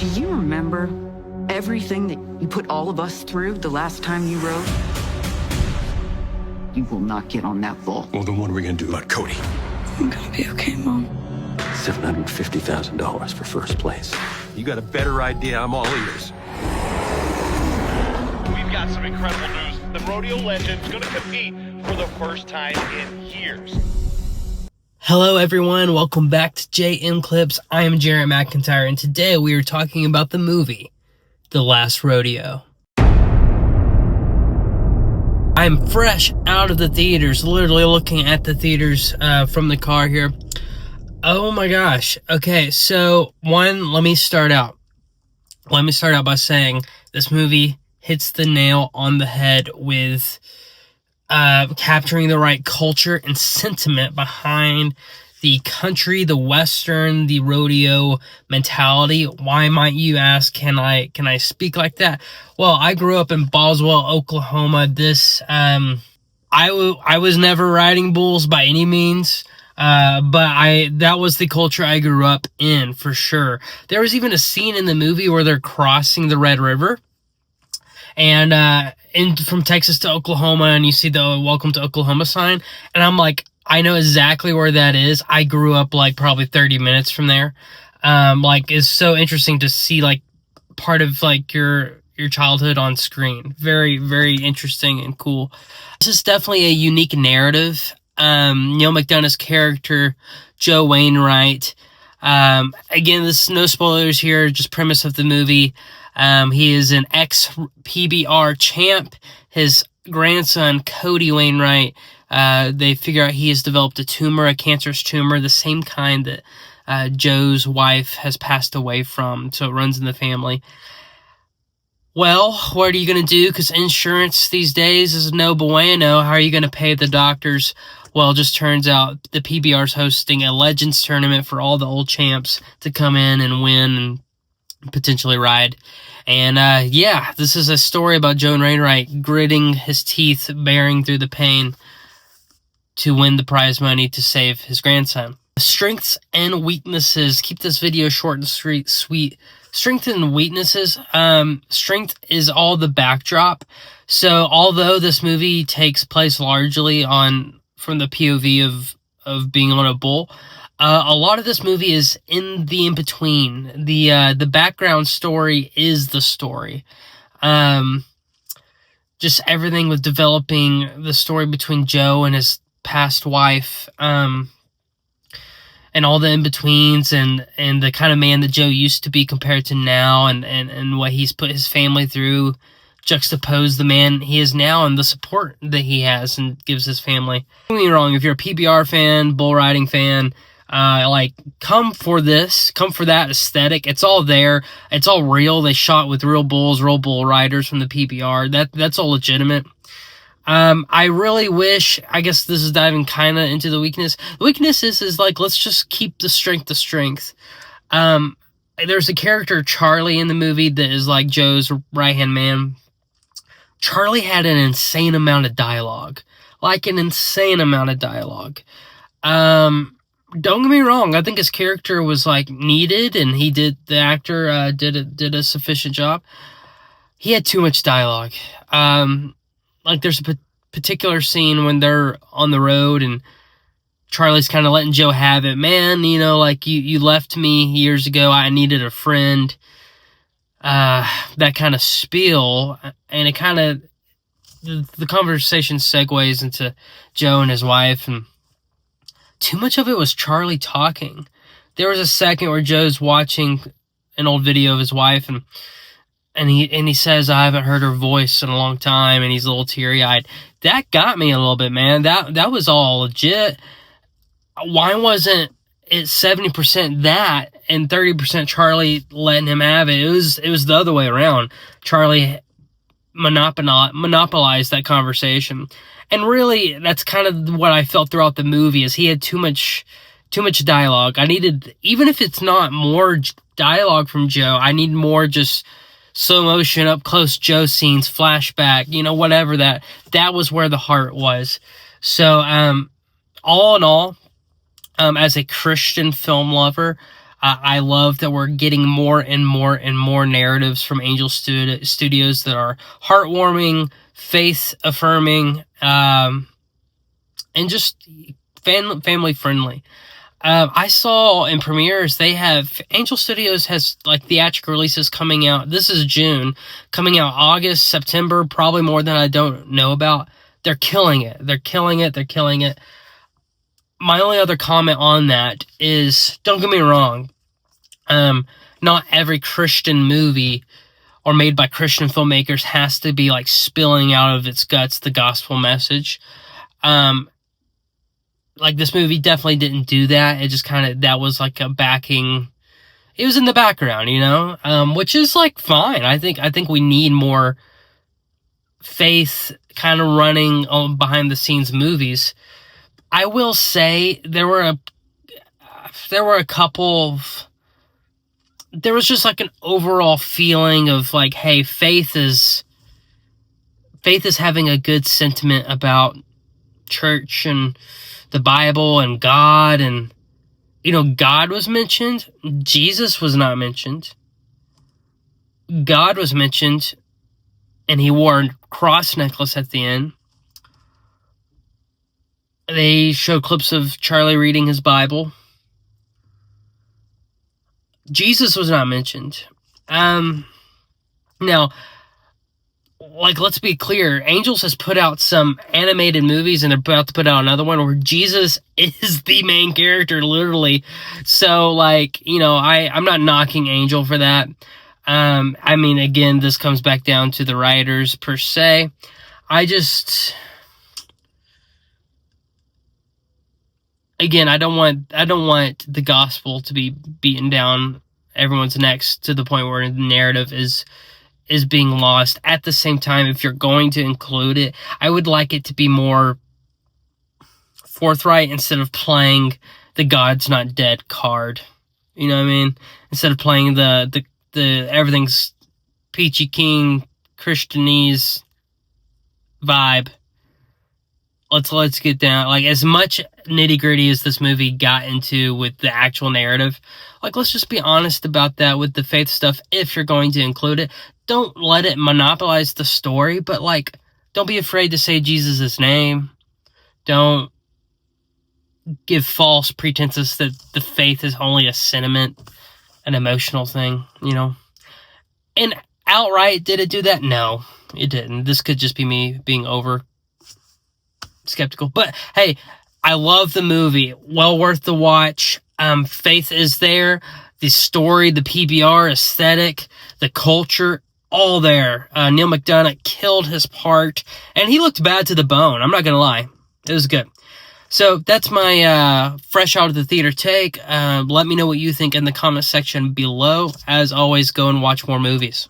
Do you remember everything that you put all of us through the last time you rode? You will not get on that bull. Well, then what are we going to do about Cody? I'm gonna be okay, Mom. $750,000 for first place. You got a better idea, I'm all ears. We've got some incredible news. The rodeo legend's gonna compete for the first time in years. Hello everyone, welcome back to JM Clips. I am Jarrett McIntyre, and today we are talking about the movie, The Last Rodeo. I'm fresh out of the theaters, literally looking at the theaters from the car here. Oh my gosh. Okay, so let me start out by saying this movie hits the nail on the head with capturing the right culture and sentiment behind the country, the Western, the rodeo mentality. Why might you ask? Can I speak like that? Well, I grew up in Boswell, Oklahoma. I was never riding bulls by any means. But that was the culture I grew up in, for sure. There was even a scene in the movie where they're crossing the Red River, and from Texas to Oklahoma, and you see the Welcome to Oklahoma sign, and I'm like, I know exactly where that is. I grew up like probably 30 minutes from there. It's so interesting to see like part of like your childhood on screen. Very, very interesting and cool. This is definitely a unique narrative. Neil McDonough's character, Joe Wainwright. Again, this is no spoilers here, just premise of the movie. He is an ex-PBR champ. His grandson, Cody Wainwright, they figure out he has developed a tumor, a cancerous tumor, the same kind that Joe's wife has passed away from, so it runs in the family. Well, what are you going to do? Because insurance these days is no bueno. How are you going to pay the doctors? Well, it just turns out the PBR's hosting a Legends tournament for all the old champs to come in and win and potentially ride. And this is a story about Joe Wainwright gritting his teeth, bearing through the pain to win the prize money to save his grandson. Strengths and weaknesses. Keep this video short and sweet. Strength and weaknesses. Strength is all the backdrop. So although this movie takes place largely from the POV of being on a bull, a lot of this movie is in between. The background story is the story. Just everything with developing the story between Joe and his past wife, and all the in-betweens, and the kind of man that Joe used to be compared to now, and what he's put his family through, juxtapose the man he is now and the support that he has and gives his family. Don't get me wrong, if you're a PBR fan, bull riding fan, come for that aesthetic. It's all there. It's all real. They shot with real bulls, real bull riders from the PBR. That's all legitimate. I really wish, I guess this is diving kind of into the weakness. The weakness is like, let's just keep the strength. There's a character, Charlie, in the movie that is like Joe's right-hand man. Charlie had an insane amount of dialogue. Don't get me wrong, I think his character was like needed, and the actor did a sufficient job. He had too much dialogue. Like there's a particular scene when they're on the road and Charlie's kind of letting Joe have it. Man, like you left me years ago. I needed a friend. That kind of spiel, and it kind of, the conversation segues into Joe and his wife, and too much of it was Charlie talking. There was a second where Joe's watching an old video of his wife, and he says, I haven't heard her voice in a long time, and he's a little teary-eyed. That got me a little bit, man. That was all legit. Why wasn't it 70% that and 30% Charlie letting him have it? It was the other way around. Charlie monopolized that conversation. And really, that's kind of what I felt throughout the movie, is he had too much dialogue. I needed, even if it's not more dialogue from Joe, I need more just slow motion, up close Joe scenes, flashback, whatever that was where the heart was. So, all in all, as a Christian film lover, I love that we're getting more and more and more narratives from Angel Studios that are heartwarming, faith-affirming, and just family friendly. I saw in premieres Angel Studios has like theatrical releases coming out. This is June, coming out August, September, probably more than I don't know about. They're killing it. They're killing it. They're killing it. My only other comment on that is, don't get me wrong, not every Christian movie or made by Christian filmmakers has to be like spilling out of its guts the gospel message. Like this movie definitely didn't do that. It just that was like a backing. It was in the background, which is like fine. I think we need more faith kind of running on behind the scenes movies. I will say there were a couple of, there was just like an overall feeling of like, hey, faith is having a good sentiment about church and the Bible and God, and God was mentioned. Jesus was not mentioned. God was mentioned, and he wore a cross necklace at the end. They showed clips of Charlie reading his Bible. Jesus was not mentioned. Now, like, let's be clear. Angels has put out some animated movies, and they're about to put out another one where Jesus is the main character, literally. So, like, I'm not knocking Angel for that. I mean, again, this comes back down to the writers per se. Again, I don't want the gospel to be beaten down everyone's necks to the point where the narrative is being lost. At the same time, if you're going to include it, I would like it to be more forthright instead of playing the God's not dead card. You know what I mean? Instead of playing the everything's peachy keen Christianese vibe. Let's get down, like, as much nitty-gritty as this movie got into with the actual narrative, like, let's just be honest about that with the faith stuff. If you're going to include it, don't let it monopolize the story, but, like, don't be afraid to say Jesus' name. Don't give false pretenses that the faith is only a sentiment, an emotional thing, And outright, did it do that? No, it didn't. This could just be me being over skeptical, but hey, I love the movie. Well worth the watch. Faith is there. The story, the PBR aesthetic, the culture, all there. Neil McDonough killed his part, and he looked bad to the bone. I'm not gonna lie, it was good. So that's my fresh out of the theater take. Let me know what you think in the comment section below. As always, go and watch more movies.